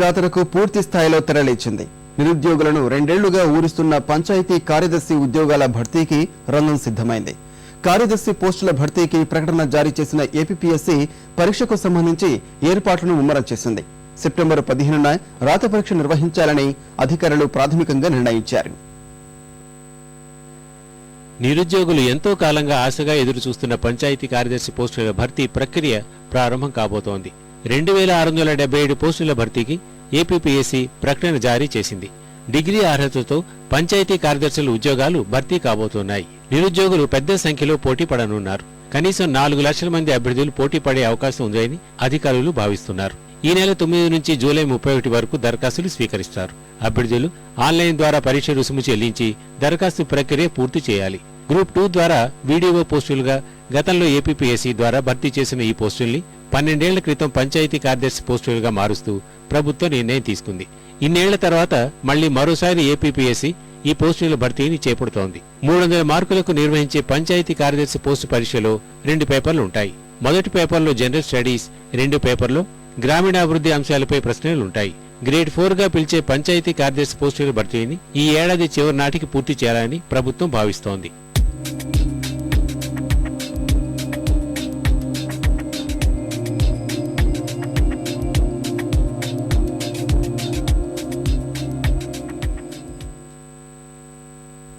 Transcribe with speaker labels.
Speaker 1: జాతరకు పూర్తి స్థాయిలో తెరలేచింది. నిరుద్యోగులను 2 ఏళ్లుగా ఊరిస్తున్న పంచాయతీ కార్యదర్శి ఉద్యోగాల భర్తీకి రంగం సిద్ధమైంది. కార్యదర్శి పోస్టుల భర్తీకి ప్రకటన జారీ చేసిన ఏపీపీఎస్సీ పరీక్షకు సంబంధించి ఏర్పాట్లను ముమ్మరం చేసింది. సెప్టెంబర్ 15న రాత పరీక్ష నిర్వహించాలని అధికారులు ప్రాథమికంగా నిర్ణయించారు.
Speaker 2: నిరుద్యోగులు ఎంతో కాలంగా ఆశగా ఎదురుచూస్తున్న పంచాయతీ కార్యదర్శి పోస్టుల భర్తీ ప్రక్రియ ప్రారంభం కాబోతోంది. 2677 పోస్టుల భర్తీకి ఏపీపీఎస్సీ ప్రకటన జారీ చేసింది. డిగ్రీ అర్హతతో పంచాయతీ కార్యదర్శుల ఉద్యోగాలు భర్తీ కాబోతున్నాయి. నిరుద్యోగులు పెద్ద సంఖ్యలో పోటీ పడనున్నారు. కనీసం 4 లక్షల మంది అభ్యర్థులు పోటీ పడే అవకాశం ఉందని అధికారులు భావిస్తున్నారు. ఈ నెల 9 నుంచి జూలై 31 వరకు దరఖాస్తులు స్వీకరిస్తారు. అభ్యర్థులు ఆన్లైన్ ద్వారా పరీక్ష రుసుము చెల్లించి దరఖాస్తు ప్రక్రియ పూర్తి చేయాలి. గ్రూప్ 2 ద్వారా వీడియో పోస్టులుగా గతంలో ఏపీపీఎస్సీ ద్వారా భర్తీ చేసిన ఈ పోస్టుల్ని 12 ఏళ్ల క్రితం పంచాయతీ కార్యదర్శి పోస్టులుగా మారుస్తూ ప్రభుత్వం నిర్ణయం తీసుకుంది. ఇన్నేళ్ల తర్వాత మళ్లీ మరోసారి ఏపీపీఎస్సీ ఈ పోస్టుల భర్తీని చేపడుతోంది. 300 మార్కులకు నిర్వహించే పంచాయతీ కార్యదర్శి పోస్టు పరీక్షలో 2 పేపర్లు ఉంటాయి. మొదటి పేపర్లో జనరల్ స్టడీస్, 2 పేపర్లో గ్రామీణాభివృద్ధి అంశాలపై ప్రశ్నలుంటాయి. గ్రేడ్ 4 గా పిలిచే పంచాయతీ కార్యదర్శి పోస్టుల భర్తీని ఈ ఏడాది చివరి నాటికి పూర్తి చేయాలని ప్రభుత్వం భావిస్తోంది.